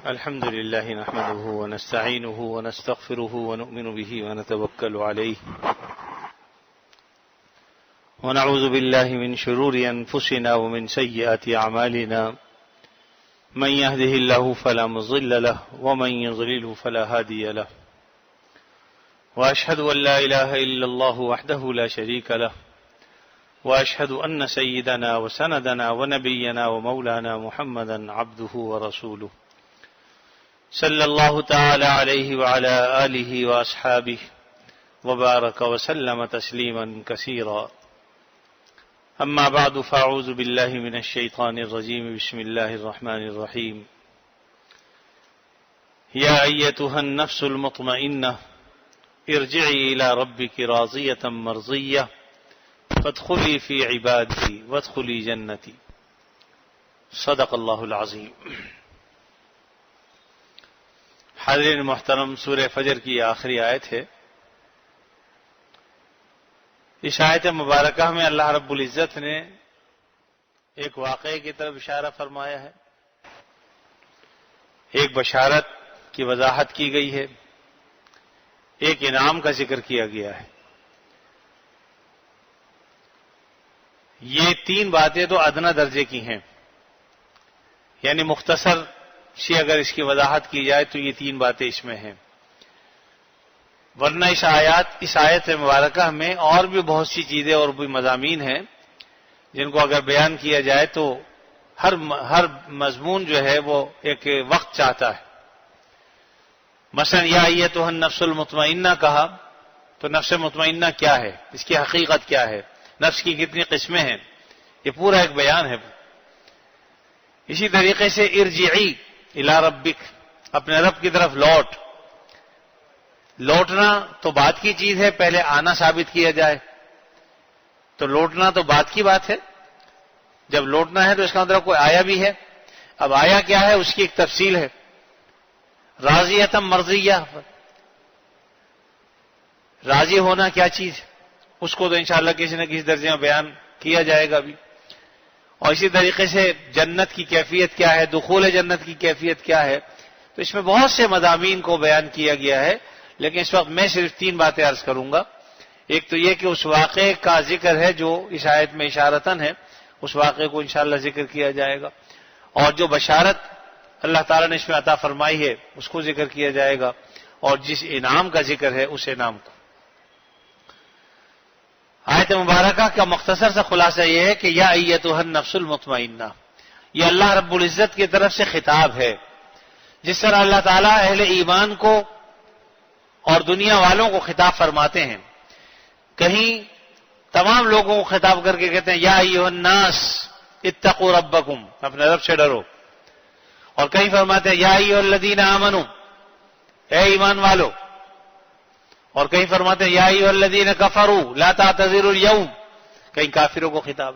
الحمد لله نحمده ونستعينه ونستغفره ونؤمن به ونتوكل عليه ونعوذ بالله من شرور أنفسنا ومن سيئات أعمالنا من يهده الله فلا مضل له ومن يضلله فلا هادي له وأشهد أن لا إله إلا الله وحده لا شريك له وأشهد أن سيدنا وسندنا ونبينا ومولانا محمدا عبده ورسوله صلى الله تعالى عليه وعلى آله وأصحابه وبارك وسلم تسليما كثيرا أما بعد فأعوذ بالله من الشيطان الرجيم بسم الله الرحمن الرحيم يا أيتها النفس المطمئنة ارجعي إلى ربك راضية مرضية فادخلي في عبادي وادخلي جنتي صدق اللہ العظیم۔ حاضرین محترم، سورہ فجر کی آخری آیت ہے۔ اس آیت مبارکہ میں اللہ رب العزت نے ایک واقعے کی طرف اشارہ فرمایا ہے، ایک بشارت کی وضاحت کی گئی ہے، ایک انعام کا ذکر کیا گیا ہے۔ یہ تین باتیں تو ادنیٰ درجے کی ہیں، یعنی مختصر سی اگر اس کی وضاحت کی جائے تو یہ تین باتیں اس میں ہیں، ورنہ اس آیت مبارکہ میں اور بھی بہت سی چیزیں اور بھی مضامین ہیں جن کو اگر بیان کیا جائے تو ہر مضمون جو ہے وہ ایک وقت چاہتا ہے۔ مثلا یا ایتھا النفس المطمئنہ کہا تو نفس مطمئنہ کیا ہے، اس کی حقیقت کیا ہے، نفس کی کتنی قسمیں ہیں، یہ پورا ایک بیان ہے۔ اسی طریقے سے ارجعی الی ربک، اپنے رب کی طرف لوٹنا تو بات کی چیز ہے، پہلے آنا ثابت کیا جائے تو لوٹنا تو بات کی بات ہے۔ جب لوٹنا ہے تو اس کا مطلب کوئی آیا بھی ہے۔ اب آیا کیا ہے، اس کی ایک تفصیل ہے۔ راضیۃ مرضیہ، راضی ہونا کیا چیز، اس کو تو انشاءاللہ کسی نہ کسی درجے میں بیان کیا جائے گا بھی۔ اور اسی طریقے سے جنت کی کیفیت کیا ہے، دخول جنت کی کیفیت کیا ہے، تو اس میں بہت سے مضامین کو بیان کیا گیا ہے، لیکن اس وقت میں صرف تین باتیں عرض کروں گا۔ ایک تو یہ کہ اس واقعے کا ذکر ہے جو اس آیت میں اشارتاً ہے، اس واقعے کو انشاءاللہ ذکر کیا جائے گا، اور جو بشارت اللہ تعالیٰ نے اس میں عطا فرمائی ہے اس کو ذکر کیا جائے گا، اور جس انعام کا ذکر ہے اس انعام کو۔ آیت مبارکہ کا مختصر سا خلاصہ یہ ہے کہ یا ایتھا النفس المطمئنہ، یہ اللہ رب العزت کی طرف سے خطاب ہے۔ جس طرح اللہ تعالیٰ اہل ایمان کو اور دنیا والوں کو خطاب فرماتے ہیں، کہیں تمام لوگوں کو خطاب کر کے کہتے ہیں یا ایھا الناس اتقوا ربکم، اپنے رب سے ڈرو، اور کہیں فرماتے ہیں یا ایھا الذین آمنوا، اے ایمان والو، اور کہیں فرماتے ہیں یا ایھا الذین کفروا لا تعتذروا اليوم، کہیں کافروں کو خطاب۔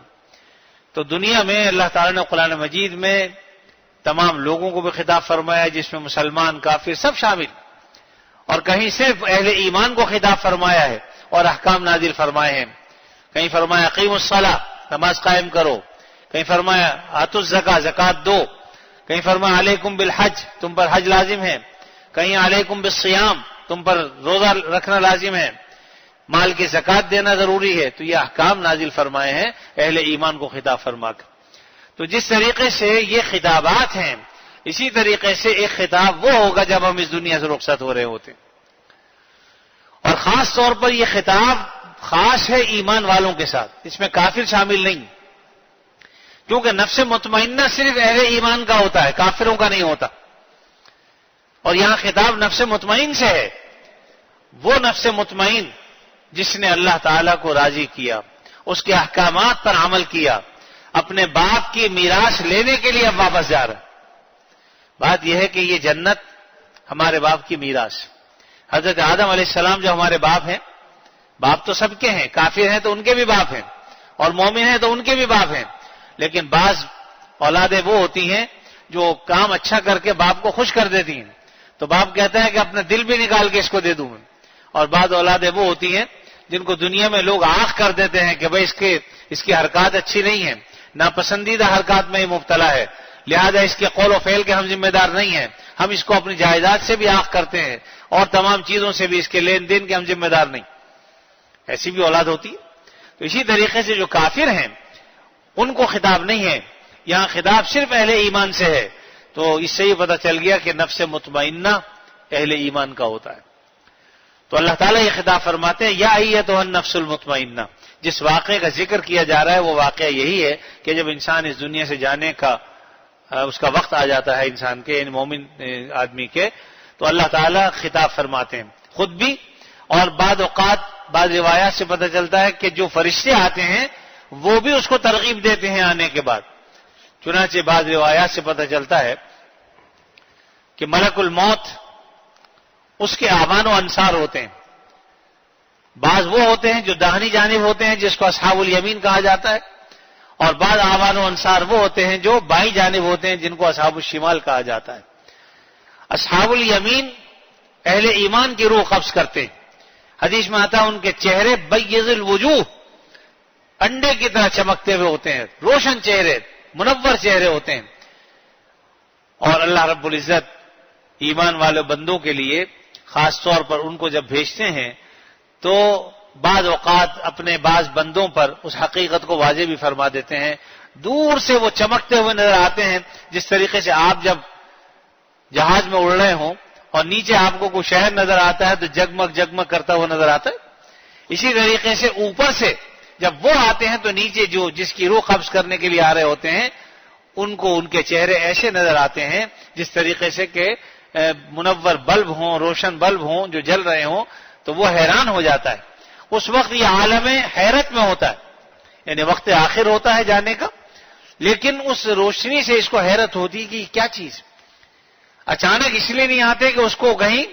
تو دنیا میں اللہ تعالیٰ نے قرآن مجید میں تمام لوگوں کو بھی خطاب فرمایا، جس میں مسلمان کافر سب شامل، اور کہیں صرف اہل ایمان کو خطاب فرمایا ہے اور احکام نازل فرمائے ہیں۔ کہیں فرمایا اقیموا الصلاۃ، نماز قائم کرو، کہیں فرمایا آتوا الزکاۃ، زکوٰۃ دو، کہیں فرمایا علیکم بالحج، تم پر حج لازم ہے، کہیں علیکم بالصیام، تم پر روزہ رکھنا لازم ہے، مال کی زکوٰۃ دینا ضروری ہے۔ تو یہ احکام نازل فرمائے ہیں اہل ایمان کو خطاب فرما کر۔ تو جس طریقے سے یہ خطابات ہیں، اسی طریقے سے ایک خطاب وہ ہوگا جب ہم اس دنیا سے رخصت ہو رہے ہوتے، اور خاص طور پر یہ خطاب خاص ہے ایمان والوں کے ساتھ، اس میں کافر شامل نہیں، کیونکہ نفس مطمئنہ صرف اہل ایمان کا ہوتا ہے، کافروں کا نہیں ہوتا۔ اور یہاں خطاب نفس مطمئن سے ہے، وہ نفس مطمئن جس نے اللہ تعالیٰ کو راضی کیا، اس کے احکامات پر عمل کیا، اپنے باپ کی میراث لینے کے لیے اب واپس جا رہا ہے۔ بات یہ ہے کہ یہ جنت ہمارے باپ کی میراث، حضرت آدم علیہ السلام جو ہمارے باپ ہیں، باپ تو سب کے ہیں، کافر ہیں تو ان کے بھی باپ ہیں، اور مومن ہیں تو ان کے بھی باپ ہیں، لیکن بعض اولادیں وہ ہوتی ہیں جو کام اچھا کر کے باپ کو خوش کر دیتی ہیں، تو باپ کہتا ہے کہ اپنا دل بھی نکال کے اس کو دے دوں میں، اور بعض اولادیں وہ ہوتی ہیں جن کو دنیا میں لوگ آنکھ کر دیتے ہیں کہ بھئی اس کی حرکات اچھی نہیں ہیں، ناپسندیدہ حرکات میں ہی مبتلا ہے، لہذا اس کے قول و فعل کے ہم ذمہ دار نہیں ہیں، ہم اس کو اپنی جائیداد سے بھی آنکھ کرتے ہیں اور تمام چیزوں سے بھی اس کے لین دین کے ہم ذمہ دار نہیں. ایسی بھی اولاد ہوتی ہے. تو اسی طریقے سے جو کافر ہیں ان کو خطاب نہیں ہے, یہاں خطاب صرف اہل ایمان سے ہے. تو اس سے یہ پتہ چل گیا کہ نفس مطمئنہ اہل ایمان کا ہوتا ہے. تو اللہ تعالیٰ یہ خطاب فرماتے ہیں یا ایتھا النفس المطمئنہ. جس واقعے کا ذکر کیا جا رہا ہے وہ واقعہ یہی ہے کہ جب انسان اس دنیا سے جانے کا اس کا وقت آ جاتا ہے انسان کے, یعنی مومن آدمی کے, تو اللہ تعالیٰ خطاب فرماتے ہیں خود بھی, اور بعض اوقات بعض روایات سے پتہ چلتا ہے کہ جو فرشتے آتے ہیں وہ بھی اس کو ترغیب دیتے ہیں آنے کے بعد. چنانچہ بعض روایات سے پتہ چلتا ہے کہ ملک الموت اس کے اعوان و انصار ہوتے ہیں. بعض وہ ہوتے ہیں جو داہنی جانب ہوتے ہیں جس کو اصحاب الیمین کہا جاتا ہے, اور بعض اعوان و انصار وہ ہوتے ہیں جو بائیں جانب ہوتے ہیں جن کو اصحاب الشمال کہا جاتا ہے. اصحاب الیمین اہل ایمان کی روح قبض کرتے ہیں. حدیث میں آتا ہے ان کے چہرے بیض الوجوہ, انڈے کی طرح چمکتے ہوئے ہوتے ہیں, روشن چہرے, منور چہرے ہوتے ہیں. اور اللہ رب العزت ایمان والے بندوں کے لیے خاص طور پر ان کو جب بھیجتے ہیں تو بعض اوقات اپنے بعض بندوں پر اس حقیقت کو واضح بھی فرما دیتے ہیں. دور سے وہ چمکتے ہوئے نظر آتے ہیں, جس طریقے سے آپ جب جہاز میں اڑ رہے ہوں اور نیچے آپ کو کوئی شہر نظر آتا ہے تو جگمگ جگمگ کرتا ہوا نظر آتا ہے. اسی طریقے سے اوپر سے جب وہ آتے ہیں تو نیچے جو جس کی روح قبض کرنے کے لیے آ رہے ہوتے ہیں ان کو ان کے چہرے ایسے نظر آتے ہیں جس طریقے سے کہ منور بلب ہوں, روشن بلب ہوں جو جل رہے ہوں, تو وہ حیران ہو جاتا ہے. اس وقت یہ عالم حیرت میں ہوتا ہے, یعنی وقت آخر ہوتا ہے جانے کا, لیکن اس روشنی سے اس کو حیرت ہوتی کہ کیا چیز. اچانک اس لیے نہیں آتے کہ اس کو کہیں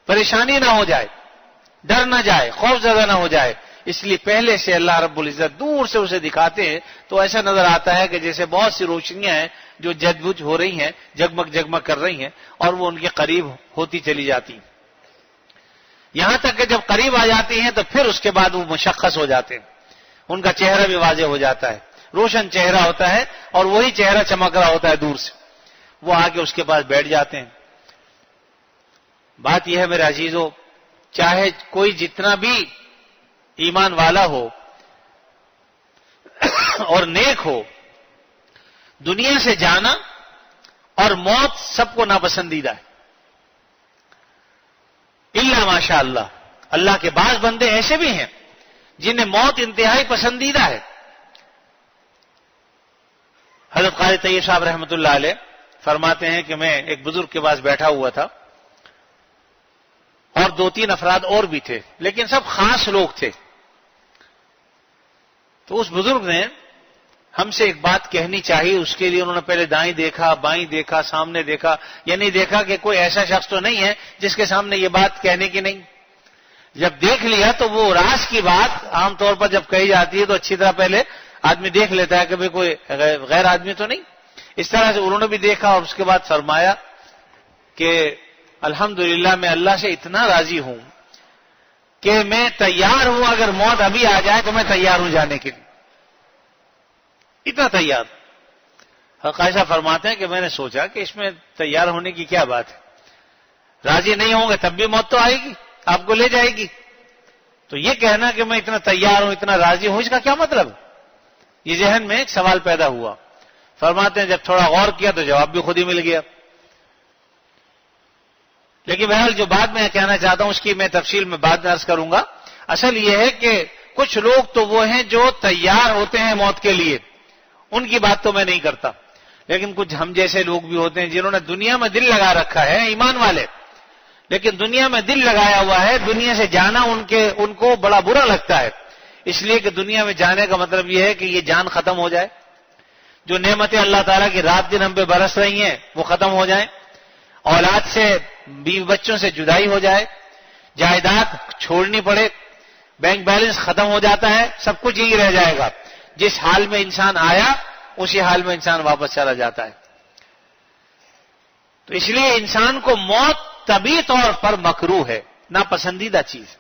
پریشانی نہ ہو جائے, ڈر نہ جائے, خوف زدہ نہ ہو جائے, اس لیے پہلے سے اللہ رب العزت دور سے اسے دکھاتے ہیں تو ایسا نظر آتا ہے کہ جیسے بہت سی روشنیاں ہیں جو جج بج ہو رہی ہیں, جگمگ جگمگ کر رہی ہیں, اور وہ ان کے قریب ہوتی چلی جاتی ہیں. یہاں تک کہ جب قریب آ جاتی ہیں تو پھر اس کے بعد وہ مشخص ہو جاتے ہیں, ان کا چہرہ بھی واضح ہو جاتا ہے, روشن چہرہ ہوتا ہے اور وہی چہرہ چمک رہا ہوتا ہے دور سے. وہ آ کے اس کے پاس بیٹھ جاتے ہیں. بات یہ ہے میرے عزیزو, چاہے کوئی جتنا بھی ایمان والا ہو اور نیک ہو, دنیا سے جانا اور موت سب کو ناپسندیدہ ہے, الا ماشاء اللہ. اللہ کے بعض بندے ایسے بھی ہیں جنہیں موت انتہائی پسندیدہ ہے. حضرت قاری طیب صاحب رحمۃ اللہ علیہ فرماتے ہیں کہ میں ایک بزرگ کے پاس بیٹھا ہوا تھا اور 2-3 افراد اور بھی تھے, لیکن سب خاص لوگ تھے. تو اس بزرگ نے ہم سے ایک بات کہنی چاہیے, اس کے لیے انہوں نے پہلے دائیں دیکھا, بائیں دیکھا, سامنے دیکھا, یعنی دیکھا کہ کوئی ایسا شخص تو نہیں ہے جس کے سامنے یہ بات کہنے کی نہیں. جب دیکھ لیا تو وہ راز کی بات عام طور پر جب کہی جاتی ہے تو اچھی طرح پہلے آدمی دیکھ لیتا ہے کہ بھئی کوئی غیر آدمی تو نہیں. اس طرح سے انہوں نے بھی دیکھا اور اس کے بعد فرمایا کہ الحمدللہ میں اللہ سے اتنا راضی ہوں کہ میں تیار ہوں, اگر موت ابھی آ جائے تو میں تیار ہوں جانے کے لیے, اتنا تیار. قائصہ فرماتے ہیں کہ میں نے سوچا کہ اس میں تیار ہونے کی کیا بات ہے, راضی نہیں ہوں گے تب بھی موت تو آئے گی, آپ کو لے جائے گی. تو یہ کہنا کہ میں اتنا تیار ہوں, اتنا راضی ہوں, اس کا کیا مطلب؟ یہ ذہن میں ایک سوال پیدا ہوا. فرماتے ہیں جب تھوڑا غور کیا تو جواب بھی خود ہی مل گیا. لیکن بہرحال جو بات میں کہنا چاہتا ہوں اس کی میں تفصیل میں بعد میں عرض کروں گا. اصل یہ ہے کہ کچھ لوگ تو وہ ہیں جو تیار ہوتے ہیں موت کے لیے, ان کی بات تو میں نہیں کرتا, لیکن کچھ ہم جیسے لوگ بھی ہوتے ہیں جنہوں نے دنیا میں دل لگا رکھا ہے, ایمان والے, لیکن دنیا میں دل لگایا ہوا ہے, دنیا سے جانا ان کو بڑا برا لگتا ہے, اس لیے کہ دنیا میں جانے کا مطلب یہ ہے کہ یہ جان ختم ہو جائے, جو نعمتیں اللہ تعالیٰ کی رات دن ہم پہ برس رہی ہیں وہ ختم ہو جائیں, اولاد سے بیوی بچوں سے جدائی ہو جائے, جائیداد چھوڑنی پڑے, بینک بیلنس ختم ہو جاتا ہے, سب کچھ یہی رہ جائے گا. جس حال میں انسان آیا اسی حال میں انسان واپس چلا جاتا ہے. تو اس لیے انسان کو موت طبعی طور پر مکروہ ہے, ناپسندیدہ چیز.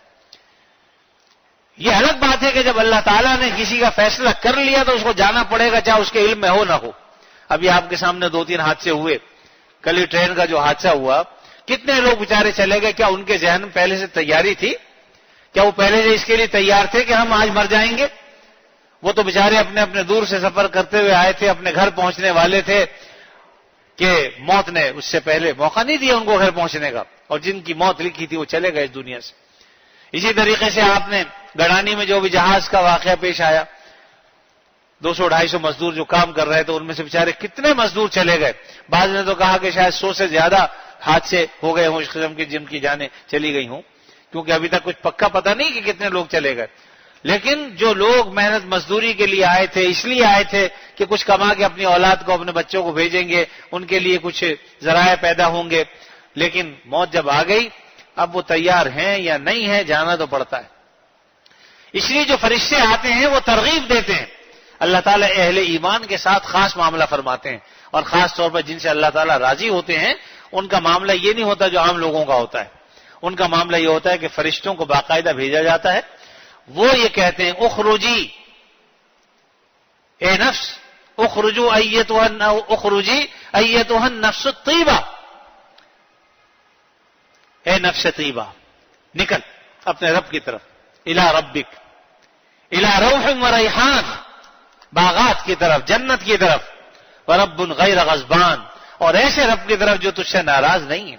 یہ الگ بات ہے کہ جب اللہ تعالیٰ نے کسی کا فیصلہ کر لیا تو اس کو جانا پڑے گا, چاہے اس کے علم میں ہو نہ ہو. ابھی آپ کے سامنے 2-3 حادثے ہوئے, کل ہی ٹرین کا جو حادثہ ہوا، کتنے لوگ بیچارے چلے گئے؟ کیا ان کے ذہن میں پہلے سے تیاری تھی؟ کیا وہ پہلے سے اس کے لیے تیار تھے کہ ہم آج مر جائیں گے؟ وہ تو بیچارے اپنے اپنے دور سے سفر کرتے ہوئے آئے تھے، اپنے گھر پہنچنے والے تھے کہ موت نے اس سے پہلے موقع نہیں دیا ان کو گھر پہنچنے کا، اور جن کی موت لکھی تھی وہ چلے گئے اس دنیا سے۔ اسی طریقے سے آپ نے گڑانی میں جو بھی جہاز کا واقعہ پیش آیا، 200-250 مزدور جو کام کر رہے تھے، ان میں سے بیچارے کتنے مزدور چلے گئے۔ بعض نے تو کہا کہ شاید 100 سے زیادہ حادثے ہو گئے ہوں اس قسم کے جن کی جانیں چلی گئی ہوں، کیونکہ ابھی تک کچھ پکا پتہ نہیں کہ کتنے لوگ چلے گئے۔ لیکن جو لوگ محنت مزدوری کے لیے آئے تھے، اس لیے آئے تھے کہ کچھ کما کے اپنی اولاد کو، اپنے بچوں کو بھیجیں گے، ان کے لیے کچھ ذرائع پیدا ہوں گے، لیکن موت جب آ گئی اب وہ تیار ہیں یا نہیں ہیں، جانا تو پڑتا ہے۔ اس لیے جو فرشتے آتے ہیں وہ ترغیب دیتے ہیں۔ اللہ تعالیٰ اہل ایمان کے ساتھ خاص معاملہ فرماتے ہیں، اور خاص طور پر جن سے اللہ تعالیٰ راضی ہوتے ہیں ان کا معاملہ یہ نہیں ہوتا جو عام لوگوں کا ہوتا ہے۔ ان کا معاملہ یہ ہوتا ہے کہ فرشتوں کو باقاعدہ بھیجا جاتا ہے، وہ یہ کہتے ہیں اخرجی اے نفس، اخرجی ایتها النفس الطیبہ، اے نفس طیبہ نکل اپنے رب کی طرف، الی ربک، الی روح و ریحان، باغات کی طرف، جنت کی طرف، ورب غیر غضبان، اور ایسے رب کی طرف جو تجھ سے ناراض نہیں ہے۔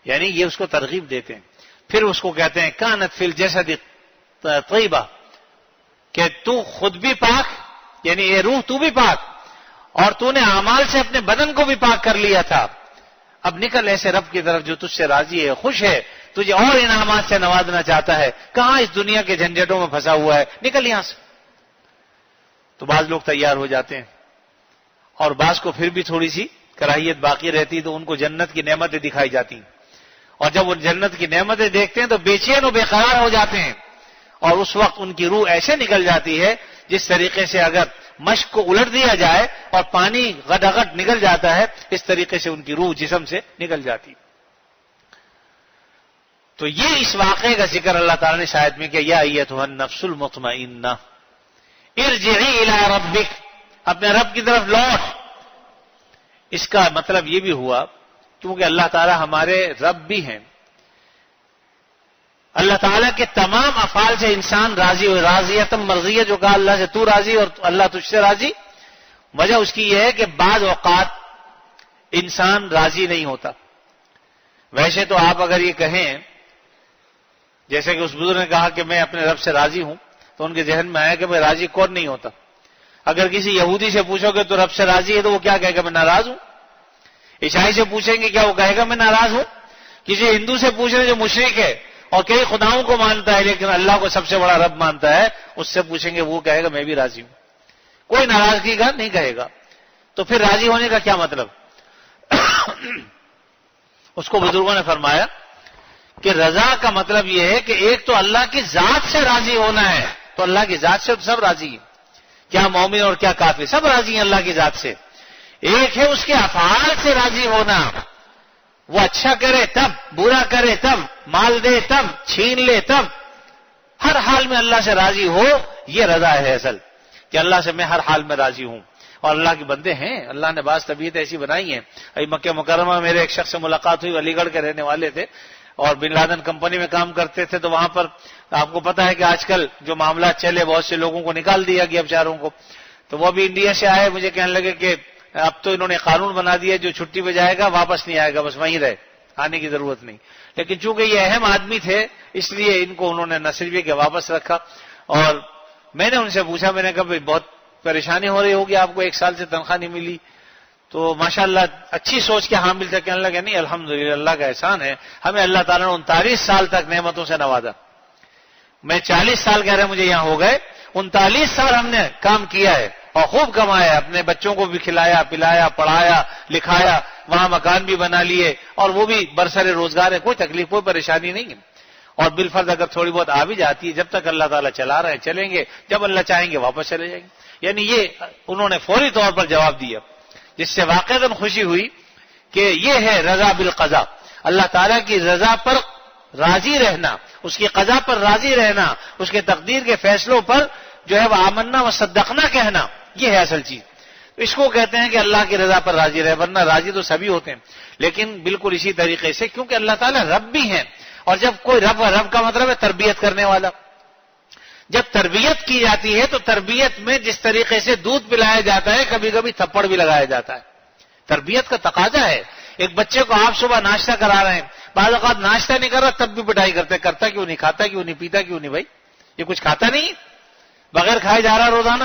یعنی یہ اس کو ترغیب دیتے ہیں۔ پھر اس کو کہتے ہیں کانت فی الجسد طیبہ، کہ تو خود بھی پاک، یعنی یہ روح تو بھی پاک، اور تو نے اعمال سے اپنے بدن کو بھی پاک کر لیا تھا، اب نکل ایسے رب کی طرف جو تجھ سے راضی ہے، خوش ہے، تجھے اور انعامات سے نوازنا چاہتا ہے، کہاں اس دنیا کے جھنجھٹوں میں پھنسا ہوا ہے، نکل یہاں سے۔ تو بعض لوگ تیار ہو جاتے ہیں، اور بعض کو پھر بھی تھوڑی سی کراہیت باقی رہتی، تو ان کو جنت کی نعمتیں دکھائی جاتی ہیں، اور جب وہ جنت کی نعمتیں دیکھتے ہیں تو بے چین و بے قرار ہو جاتے ہیں، اور اس وقت ان کی روح ایسے نکل جاتی ہے جس طریقے سے اگر مشق کو الٹ دیا جائے اور پانی غڈغڈ نکل جاتا ہے، اس طریقے سے ان کی روح جسم سے نکل جاتی۔ تو یہ اس واقعے کا ذکر اللہ تعالیٰ نے شاید میں کیا، یا ایتھا النفس المطمئنہ ارجعی الی ربک، اپنے رب کی طرف لوٹ۔ اس کا مطلب یہ بھی ہوا کیونکہ اللہ تعالیٰ ہمارے رب بھی ہیں، اللہ تعالیٰ کے تمام افعال سے انسان راضی ہو، راضیتم مرضیہ جو کہا اللہ سے تو راضی اور اللہ تجھ سے راضی، وجہ اس کی یہ ہے کہ بعض اوقات انسان راضی نہیں ہوتا۔ ویسے تو آپ اگر یہ کہیں، جیسے کہ اس بزرگ نے کہا کہ میں اپنے رب سے راضی ہوں، تو ان کے ذہن میں آیا کہ میں راضی کون نہیں ہوتا۔ اگر کسی یہودی سے پوچھو گے تو رب سے راضی ہے تو وہ کیا کہے گا، میں ناراض ہوں۔ عیسائی سے پوچھیں گے کیا وہ کہے گا میں ناراض ہوں۔ کسی ہندو سے پوچھ رہے جو مشرک ہے اور کئی خداؤں کو مانتا ہے لیکن اللہ کو سب سے بڑا رب مانتا ہے، اس سے پوچھیں گے وہ کہے گا میں بھی راضی ہوں، کوئی ناراضگی کا نہیں کہے گا۔ تو پھر راضی ہونے کا کیا مطلب؟ اس کو بزرگوں نے فرمایا کہ رضا کا مطلب یہ ہے کہ ایک تو اللہ کی ذات سے راضی ہونا ہے، تو اللہ کی ذات سے تو سب راضی ہیں، کیا مومن اور کیا کافر، سب راضی ہیں اللہ کی ذات سے۔ ایک ہے اس کے افعال سے راضی ہونا، وہ اچھا کرے تب، برا کرے تب، مال دے تب، چھین لے تب، ہر حال میں اللہ سے راضی ہو، یہ رضا ہے اصل، کہ اللہ سے میں ہر حال میں راضی ہوں۔ اور اللہ کے بندے ہیں، اللہ نے بعض طبیعت ایسی بنائی ہیں۔ ابھی مکہ مکرمہ میں میرے ایک شخص سے ملاقات ہوئی، علی گڑھ کے رہنے والے تھے اور بن لادن کمپنی میں کام کرتے تھے، تو وہاں پر آپ کو پتا ہے کہ آج کل جو معاملات چلے، بہت سے لوگوں کو نکال دیا گیا بیچاروں کو، تو وہ بھی انڈیا سے آئے، مجھے کہنے لگے کہ اب تو انہوں نے قانون بنا دیا جو چھٹی پہ جائے گا واپس نہیں آئے گا، بس وہیں رہے، آنے کی ضرورت نہیں۔ لیکن چونکہ یہ اہم آدمی تھے اس لیے ان کو انہوں نے نہ صرف کہ واپس رکھا، اور میں نے ان سے پوچھا، میں نے کہا بھائی بہت پریشانی ہو رہی ہوگی آپ کو، 1 سال سے تنخواہ نہیں ملی، تو ماشاءاللہ اچھی سوچ کے حامل تھے، کہنے لگے نہیں الحمدللہ اللہ کا احسان ہے، ہمیں اللہ تعالیٰ نے 39 سال تک نعمتوں سے نوازا۔ میں 40 سال کہہ رہے مجھے یہاں ہو گئے، 39 سال ہم نے کام کیا ہے اور خوب کمایا، اپنے بچوں کو بھی کھلایا پلایا پڑھایا لکھایا، وہاں مکان بھی بنا لیے اور وہ بھی برسر روزگار ہے، کوئی تکلیف کوئی پریشانی نہیں ہے۔ اور بالفرض اگر تھوڑی بہت آ بھی جاتی ہے، جب تک اللہ تعالیٰ چلا رہے ہیں چلیں گے، جب اللہ چاہیں گے واپس چلے جائیں گے۔ یعنی یہ انہوں نے فوری طور پر جواب دیا، جس سے واقعتاً خوشی ہوئی کہ یہ ہے رضا بالقضاء، اللہ تعالیٰ کی رضا پر راضی رہنا، اس کی قضا پر راضی رہنا، اس کے تقدیر کے فیصلوں پر جو ہے وہ آمنا و صدقنا کہنا، یہ ہے اصل چیز۔ اس کو کہتے ہیں کہ اللہ کی رضا پر راضی رہے، ورنہ راضی تو سبھی ہوتے ہیں، لیکن بالکل اسی طریقے سے، کیونکہ اللہ تعالیٰ رب بھی ہیں، اور جب کوئی رب کا مطلب ہے تربیت کرنے والا، جب تربیت کی جاتی ہے تو تربیت میں جس طریقے سے دودھ پلایا جاتا ہے کبھی کبھی تھپڑ بھی لگایا جاتا ہے، تربیت کا تقاضا ہے۔ ایک بچے کو آپ صبح ناشتہ کرا رہے ہیں، بعض اوقات ناشتہ نہیں کر رہا تب بھی پٹائی کرتے، کرتا کیوں نہیں، کھاتا کیوں نہیں، پیتا کیوں نہیں، بھائی یہ کچھ کھاتا نہیں، بغیر کھائے جا رہا روزانہ،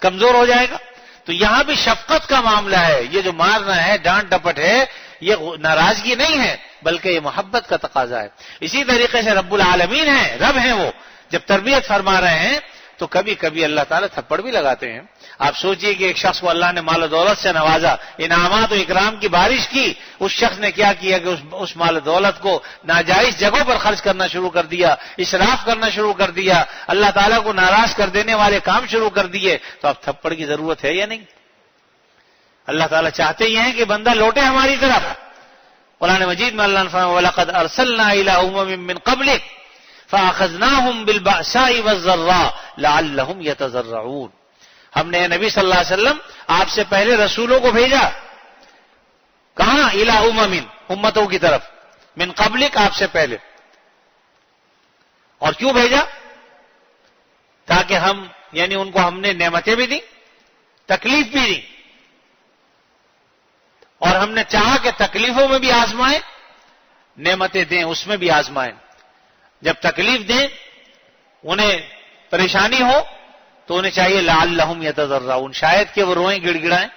کمزور ہو جائے گا۔ تو یہاں بھی شفقت کا معاملہ ہے، یہ جو مارنا ہے، ڈانٹ ڈپٹ ہے، یہ ناراضگی نہیں ہے بلکہ یہ محبت کا تقاضا ہے۔ اسی طریقے سے رب العالمین ہیں، رب ہیں، وہ جب تربیت فرما رہے ہیں تو کبھی کبھی اللہ تعالیٰ تھپڑ بھی لگاتے ہیں۔ آپ سوچئے کہ ایک شخص کو اللہ نے مال و دولت سے نوازا، انعامات و اکرام کی بارش کی، اس شخص نے کیا کیا کہ اس مال و دولت کو ناجائز جگہوں پر خرچ کرنا شروع کر دیا، اسراف کرنا شروع کر دیا، اللہ تعالیٰ کو ناراض کر دینے والے کام شروع کر دیے، تو اب تھپڑ کی ضرورت ہے یا نہیں؟ اللہ تعالیٰ چاہتے ہی ہیں کہ بندہ لوٹے ہماری طرف۔ قرآن مجید میں اللہ نے فرمایا وَلَقَدْ أَرْسَلْنَا إِلَىٰ أُمَمٍ مِّن قَبْلِكَ فَأَخَذْنَاهُمْ بِالْبَأْسَاءِ وَالضَّرَّاءِ لَعَلَّهُمْ يَتَضَرَّعُونَ۔ ہم نے نبی صلی اللہ علیہ وسلم آپ سے پہلے رسولوں کو بھیجا، کہاں؟ الی امم، امتوں کی طرف، من قبلک، آپ سے پہلے۔ اور کیوں بھیجا؟ تاکہ ہم، یعنی ان کو ہم نے نعمتیں بھی دیں، تکلیف بھی دی، اور ہم نے چاہا کہ تکلیفوں میں بھی آزمائیں، نعمتیں دیں اس میں بھی آزمائیں۔ جب تکلیف دیں، انہیں پریشانی ہو تو انہیں چاہیے لعلہم یتضرعون، شاید کہ وہ روئیں، گڑ گڑائیں۔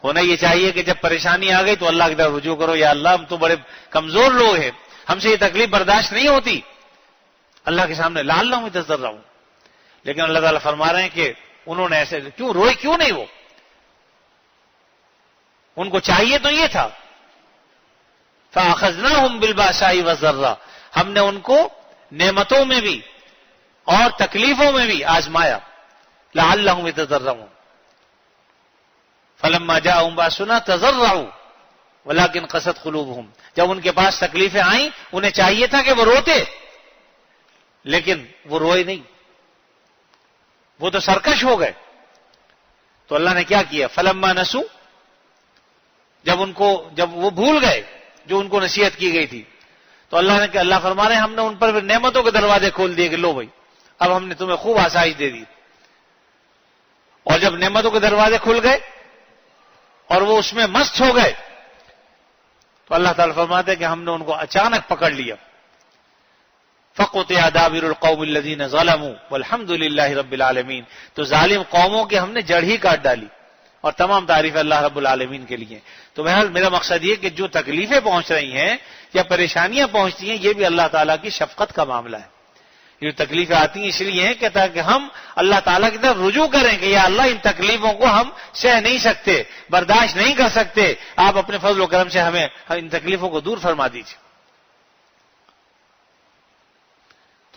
ہونا یہ چاہیے کہ جب پریشانی آ گئی تو اللہ کی طرف رجوع کرو، یا اللہ ہم تو بڑے کمزور لوگ ہیں، ہم سے یہ تکلیف برداشت نہیں ہوتی، اللہ کے سامنے لعلہم یتضرعون۔ لیکن اللہ تعالیٰ فرما رہے ہیں کہ انہوں نے ایسے کیوں روئے، کیوں نہیں؟ وہ ان کو چاہیے تو یہ تھا فَأَخَذْنَاهُمْ بِالْبَأْسَاءِ وَالضَّرَّاءِ، ہم نے ان کو نعمتوں میں بھی اور تکلیفوں میں بھی آزمایا، لعلہم یتضرعون۔ فلما جاءہم باسنا تضرعوا ولکن قست قلوبہم، جب ان کے پاس تکلیفیں آئیں انہیں چاہیے تھا کہ وہ روتے، لیکن وہ روئے نہیں، وہ تو سرکش ہو گئے۔ تو اللہ نے کیا کیا؟ فلما نسوا، جب وہ بھول گئے جو ان کو نصیحت کی گئی تھی، تو اللہ فرما رہے ہیں ہم نے ان پر نعمتوں کے دروازے کھول دیے کہ لو بھائی اب ہم نے تمہیں خوب آسائش دے دی۔ اور جب نعمتوں کے دروازے کھل گئے اور وہ اس میں مست ہو گئے تو اللہ تعالیٰ فرماتے ہیں کہ ہم نے ان کو اچانک پکڑ لیا۔ فَقُطِعَ دَابِرُ الْقَوْمِ الَّذِينَ ظَلَمُوا وَالْحَمْدُ لِلَّهِ رَبِّ الْعَالَمِينَ۔ تو ظالم قوموں کے ہم نے جڑ ہی کاٹ ڈالی، اور تمام تعریف اللہ رب العالمین کے لیے۔ تو بہرحال میرا مقصد یہ کہ جو تکلیفیں پہنچ رہی ہیں یا پریشانیاں پہنچتی ہیں، یہ بھی اللہ تعالیٰ کی شفقت کا معاملہ ہے۔ یہ تکلیفیں آتی ہیں اس لیے ہیں کہ تاکہ ہم اللہ تعالیٰ کی طرف رجوع کریں کہ یا اللہ ان تکلیفوں کو ہم سہ نہیں سکتے، برداشت نہیں کر سکتے، آپ اپنے فضل و کرم سے ہمیں ان تکلیفوں کو دور فرما دیجیے۔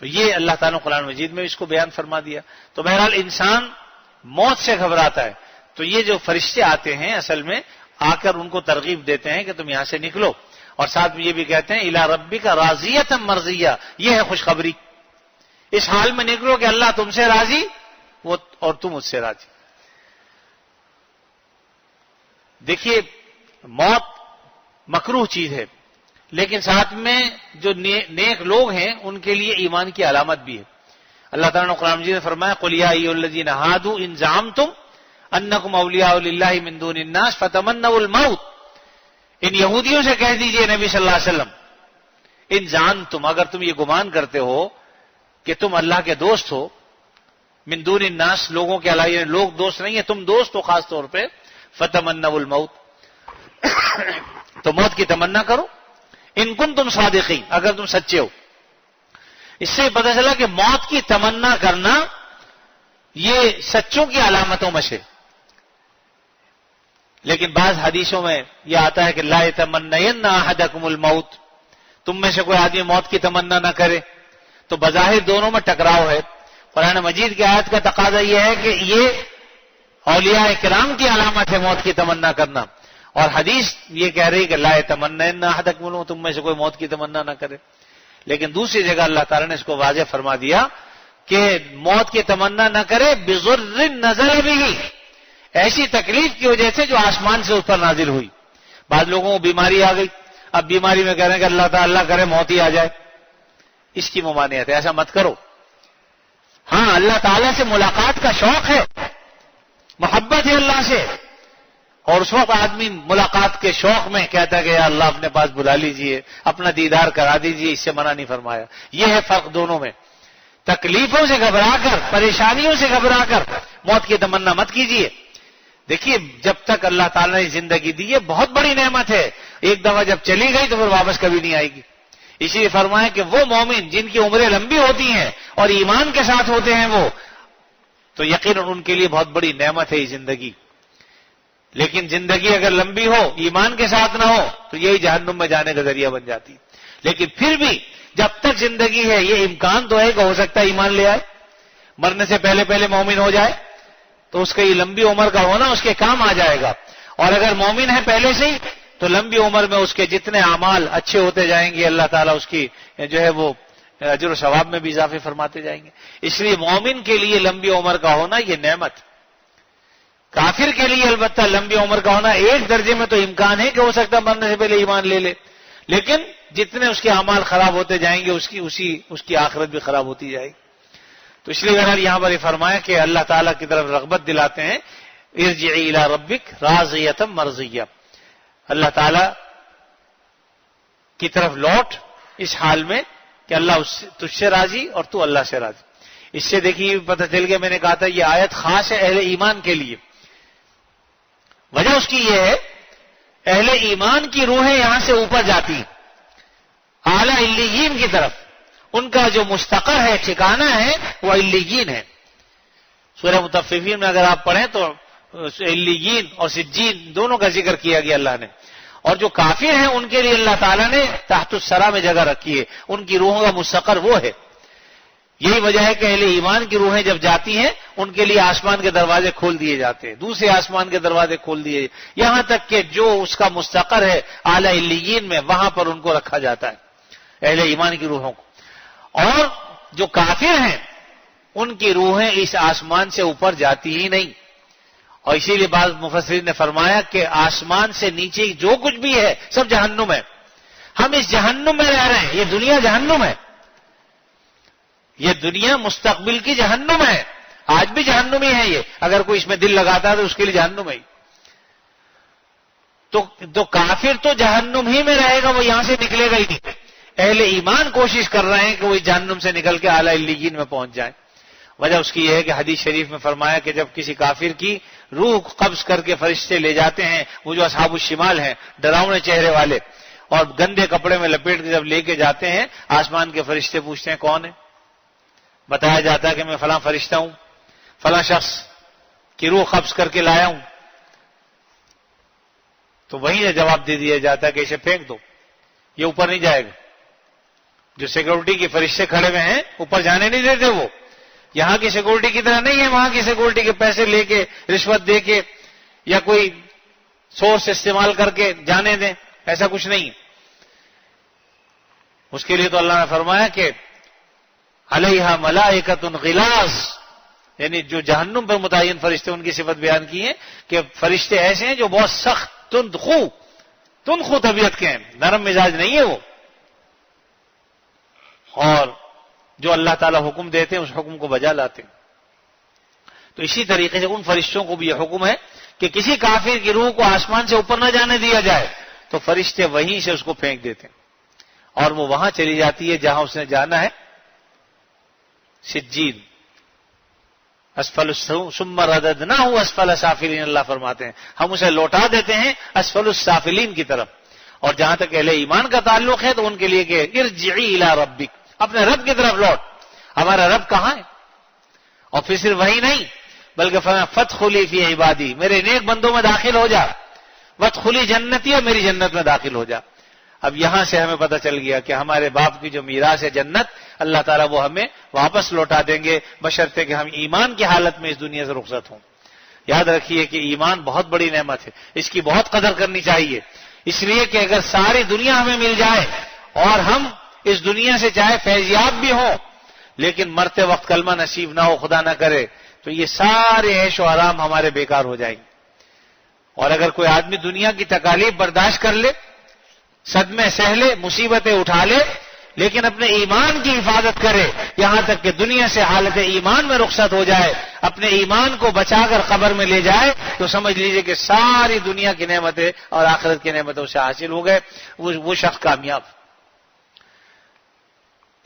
تو یہ اللہ تعالیٰ قرآن مجید میں اس کو بیان فرما دیا۔ تو بہرحال انسان موت سے گھبراتا ہے، تو یہ جو فرشتے آتے ہیں اصل میں آ کر ان کو ترغیب دیتے ہیں کہ تم یہاں سے نکلو، اور ساتھ میں یہ بھی کہتے ہیں الی ربک راضیۃ مرضیہ، یہ ہے خوشخبری، اس حال میں نکلو کہ اللہ تم سے راضی اور تم اس سے راضی۔ دیکھیے موت مکروہ چیز ہے، لیکن ساتھ میں جو نیک لوگ ہیں ان کے لیے ایمان کی علامت بھی ہے۔ اللہ تعالیٰ نے قرآن مجید میں فرمایا قل یا ایھا الذین ھادوا ان زعمتم انکم اولیاء للہ من دون الناس فتمنوا الموت، ان یہودیوں سے کہہ دیجئے نبی صلی اللہ علیہ وسلم ان زعمتم، اگر تم یہ گمان کرتے ہو کہ تم اللہ کے دوست ہو، من دون الناس، لوگوں کے علاوہ، یعنی لوگ دوست نہیں ہیں، تم دوست ہو خاص طور پہ، فتمنوا الموت، تو موت کی تمنا کرو، ان کنتم صادقین، اگر تم سچے ہو۔ اس سے پتہ چلا کہ موت کی تمنا کرنا یہ سچوں کی علامتوں میں سے۔ لیکن بعض حدیثوں میں یہ آتا ہے کہ لا یتمنین احدکم الموت، تم میں سے کوئی آدمی موت کی تمنا نہ کرے، تو بظاہر دونوں میں ٹکراؤ ہے۔ قرآن مجید کی آیت کا تقاضا یہ ہے کہ یہ اولیاء کرام کی علامت ہے موت کی تمنا کرنا، اور حدیث یہ کہہ رہی کہ لا یتمنین احدکم الموت، تم میں سے کوئی موت کی تمنا نہ کرے۔ لیکن دوسری جگہ اللہ تعالیٰ نے اس کو واضح فرما دیا کہ موت کی تمنا نہ کرے بضر نزل به، ایسی تکلیف کی وجہ سے جو آسمان سے اس پر نازل ہوئی. بعض لوگوں کو بیماری آ گئی, اب بیماری میں کہہ رہے ہیں کہ اللہ تعالیٰ کرے موت ہی آ جائے. اس کی ممانعت ہے, ایسا مت کرو. ہاں اللہ تعالیٰ سے ملاقات کا شوق ہے, محبت ہے اللہ سے, اور اس وقت آدمی ملاقات کے شوق میں کہتا ہے کہ یا اللہ اپنے پاس بلا لیجئے, اپنا دیدار کرا دیجئے, اس سے منع نہیں فرمایا. یہ ہے فرق دونوں میں. تکلیفوں سے گھبرا کر, پریشانیوں سے گھبرا کر موت کی تمنا مت کیجئے. دیکھیے جب تک اللہ تعالیٰ نے زندگی دی ہے بہت بڑی نعمت ہے, ایک دفعہ جب چلی گئی تو پھر واپس کبھی نہیں آئے گی. اسی لیے فرمایا کہ وہ مومن جن کی عمریں لمبی ہوتی ہیں اور ایمان کے ساتھ ہوتے ہیں وہ, تو یقیناً ان کے لیے بہت بڑی نعمت ہے یہ زندگی. لیکن زندگی اگر لمبی ہو, ایمان کے ساتھ نہ ہو, تو یہی جہنم میں جانے کا ذریعہ بن جاتی. لیکن پھر بھی جب تک زندگی ہے یہ امکان تو ہے کہ ہو سکتا ہے ایمان لے آئے, مرنے سے پہلے پہلے مومن ہو جائے, تو اس کا یہ لمبی عمر کا ہونا اس کے کام آ جائے گا. اور اگر مومن ہے پہلے سے ہی تو لمبی عمر میں اس کے جتنے اعمال اچھے ہوتے جائیں گے, اللہ تعالیٰ اس کی جو ہے وہ اجر و ثواب میں بھی اضافے فرماتے جائیں گے. اس لیے مومن کے لیے لمبی عمر کا ہونا یہ نعمت. کافر کے لیے البتہ لمبی عمر کا ہونا ایک درجے میں تو امکان ہے کہ ہو سکتا ہے مرنے سے پہلے ایمان لے لے, لیکن جتنے اس کے اعمال خراب ہوتے جائیں گے اس کی آخرت بھی خراب ہوتی جائے گی. تو اس لیے بہرحال یہاں پر یہ فرمایا کہ اللہ تعالیٰ کی طرف رغبت دلاتے ہیں, ارجعی الی ربک راضیۃ مرضیہ, اللہ تعالیٰ کی طرف لوٹ اس حال میں کہ اللہ تجھ سے راضی اور تو اللہ سے راضی. اس سے دیکھیے پتہ چل گیا, میں نے کہا تھا یہ آیت خاص ہے اہل ایمان کے لیے. وجہ اس کی یہ ہے اہل ایمان کی روحیں یہاں سے اوپر جاتی اعلیٰ علیین کی طرف. ان کا جو مستقر ہے, ٹھکانہ ہے, وہ علیین ہے. سورہ مطففین میں اگر آپ پڑھیں تو علیین اور سجین دونوں کا ذکر کیا گیا اللہ نے. اور جو کافر ہیں ان کے لیے اللہ تعالیٰ نے تحت الثری میں جگہ رکھی ہے, ان کی روحوں کا مستقر وہ ہے. یہی وجہ ہے کہ اہل ایمان کی روحیں جب جاتی ہیں ان کے لیے آسمان کے دروازے کھول دیے جاتے ہیں, دوسرے آسمان کے دروازے کھول دیے, یہاں تک کہ جو اس کا مستقر ہے اعلیٰ علیین میں وہاں پر ان کو رکھا جاتا ہے, اہل ایمان کی روحوں کو. اور جو کافر ہیں ان کی روحیں اس آسمان سے اوپر جاتی ہی نہیں. اور اسی لیے بعض مفسرین نے فرمایا کہ آسمان سے نیچے جو کچھ بھی ہے سب جہنم ہے. ہم اس جہنم میں رہ رہے ہیں, یہ دنیا جہنم ہے, یہ دنیا مستقبل کی جہنم ہے. آج بھی جہنم ہی ہے یہ, اگر کوئی اس میں دل لگاتا ہے تو اس کے لیے جہنم ہے. تو کافر تو جہنم ہی میں رہے گا, وہ یہاں سے نکلے گا ہی نہیں. اہل ایمان کوشش کر رہے ہیں کہ وہ جہنم سے نکل کے اعلیٰ علیین میں پہنچ جائیں. وجہ اس کی یہ ہے کہ حدیث شریف میں فرمایا کہ جب کسی کافر کی روح قبض کر کے فرشتے لے جاتے ہیں, وہ جو اصحاب الشمال ہیں ڈراؤنے چہرے والے, اور گندے کپڑے میں لپیٹ کے جب لے کے جاتے ہیں, آسمان کے فرشتے پوچھتے ہیں کون ہے, بتایا جاتا ہے کہ میں فلاں فرشتہ ہوں, فلاں شخص کی روح قبض کر کے لایا ہوں. تو وہیں جواب دے دیا جاتا ہے کہ اسے پھینک دو, یہ اوپر نہیں جائے گا. جو سیکورٹی کے فرشتے کھڑے ہوئے ہیں اوپر جانے نہیں دیتے, وہ یہاں کی سیکورٹی کی طرح نہیں ہے. وہاں کی سیکورٹی کے پیسے لے کے, رشوت دے کے یا کوئی سورس استعمال کر کے جانے دیں, ایسا کچھ نہیں. اس کے لیے تو اللہ نے فرمایا کہ علیہا ملائکۃ غلاظ, یعنی جو جہنم پر متعین فرشتے ان کی صفت بیان کی ہے کہ فرشتے ایسے ہیں جو بہت سخت تندخو طبیعت کے ہیں, نرم مزاج نہیں ہے وہ. اور جو اللہ تعالیٰ حکم دیتے ہیں اس حکم کو بجا لاتے ہیں. تو اسی طریقے سے ان فرشتوں کو بھی یہ حکم ہے کہ کسی کافر کی روح کو آسمان سے اوپر نہ جانے دیا جائے, تو فرشتے وہیں سے اس کو پھینک دیتے ہیں اور وہ وہاں چلی جاتی ہے جہاں اس نے جانا ہے, سجین. اسفل ثم رددناہ اسفل سافلین, اللہ فرماتے ہیں ہم اسے لوٹا دیتے ہیں اسفل السافلین کی طرف. اور جہاں تک اہل ایمان کا تعلق ہے تو ان کے لیے کہ ارجعی الی ربک, اپنے رب کی طرف لوٹ. ہمارا رب کہاں ہے؟ اور پھر صرف وہی نہیں بلکہ فرمایا فادخلی فی عبادی, میرے نیک بندوں میں داخل ہو جا, وادخلی جنتی, اور میری جنت میں داخل ہو جا. اب یہاں سے ہمیں پتہ چل گیا کہ ہمارے باپ کی جو میراث ہے جنت, اللہ تعالیٰ وہ ہمیں واپس لوٹا دیں گے بشرطے کہ ہم ایمان کی حالت میں اس دنیا سے رخصت ہوں. یاد رکھیے کہ ایمان بہت بڑی نعمت ہے, اس کی بہت قدر کرنی چاہیے. اس لیے کہ اگر ساری دنیا ہمیں مل جائے اور ہم اس دنیا سے چاہے فیضیاب بھی ہوں, لیکن مرتے وقت کلمہ نصیب نہ ہو, خدا نہ کرے, تو یہ سارے عیش و آرام ہمارے بیکار ہو جائیں گے. اور اگر کوئی آدمی دنیا کی تکالیف برداشت کر لے، صدمے سہ لے، مصیبتیں اٹھا لے، لیکن اپنے ایمان کی حفاظت کرے یہاں تک کہ دنیا سے حالت ایمان میں رخصت ہو جائے، اپنے ایمان کو بچا کر قبر میں لے جائے، تو سمجھ لیجئے کہ ساری دنیا کی نعمتیں اور آخرت کی نعمتیں اسے حاصل ہو گئے، وہ شخص کامیاب۔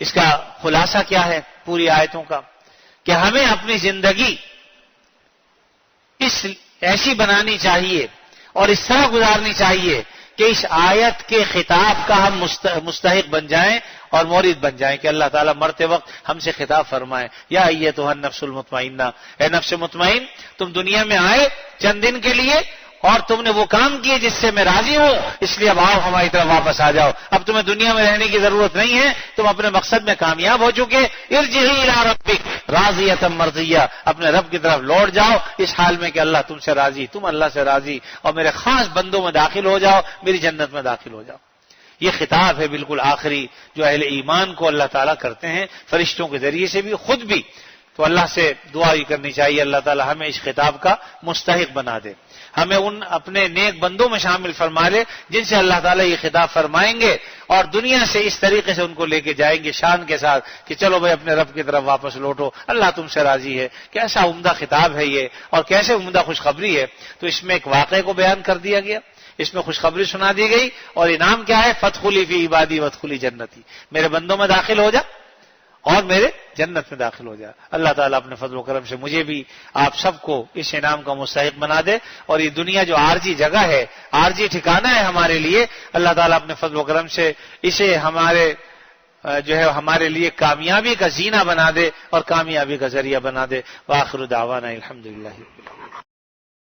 اس کا خلاصہ کیا ہے پوری آیتوں کا؟ کہ ہمیں اپنی زندگی ایسی بنانی چاہیے اور اس طرح گزارنی چاہیے کہ اس آیت کے خطاب کا ہم مستحق بن جائیں اور مورد بن جائیں، کہ اللہ تعالیٰ مرتے وقت ہم سے خطاب فرمائیں، یا ایتھا النفس المطمئنہ، اے نفس مطمئن، تم دنیا میں آئے چند دن کے لیے اور تم نے وہ کام کیے جس سے میں راضی ہوں، اس لیے اب آؤ ہماری طرف واپس آ جاؤ، اب تمہیں دنیا میں رہنے کی ضرورت نہیں ہے، تم اپنے مقصد میں کامیاب ہو چکے، ارجعی الی ربک راضیۃ مرضیہ، اپنے رب کی طرف لوٹ جاؤ اس حال میں کہ اللہ تم سے راضی، تم اللہ سے راضی، اور میرے خاص بندوں میں داخل ہو جاؤ، میری جنت میں داخل ہو جاؤ۔ یہ خطاب ہے بالکل آخری جو اہل ایمان کو اللہ تعالیٰ کرتے ہیں فرشتوں کے ذریعے سے بھی، خود بھی۔ تو اللہ سے دعا ہی کرنی چاہیے اللہ تعالیٰ ہمیں اس خطاب کا مستحق بنا دے، ہمیں ان اپنے نیک بندوں میں شامل فرما لے جن سے اللہ تعالیٰ یہ خطاب فرمائیں گے اور دنیا سے اس طریقے سے ان کو لے کے جائیں گے شان کے ساتھ کہ چلو بھائی اپنے رب کی طرف واپس لوٹو، اللہ تم سے راضی ہے۔ کیسا عمدہ خطاب ہے یہ اور کیسے عمدہ خوشخبری ہے۔ تو اس میں ایک واقعے کو بیان کر دیا گیا، اس میں خوشخبری سنا دی گئی، اور انعام کیا ہے؟ فادخلی فی عبادی وادخلی جنتی، میرے بندوں میں داخل ہو جا اور میرے جنت میں داخل ہو جا۔ اللہ تعالیٰ اپنے فضل و کرم سے مجھے بھی آپ سب کو اس انعام کا مستحق بنا دے، اور یہ دنیا جو عارضی جگہ ہے، عارضی ٹھکانہ ہے ہمارے لیے، اللہ تعالیٰ اپنے فضل و کرم سے اسے ہمارے لیے کامیابی کا زینہ بنا دے اور کامیابی کا ذریعہ بنا دے۔ وآخر دعوانا الحمدللہ۔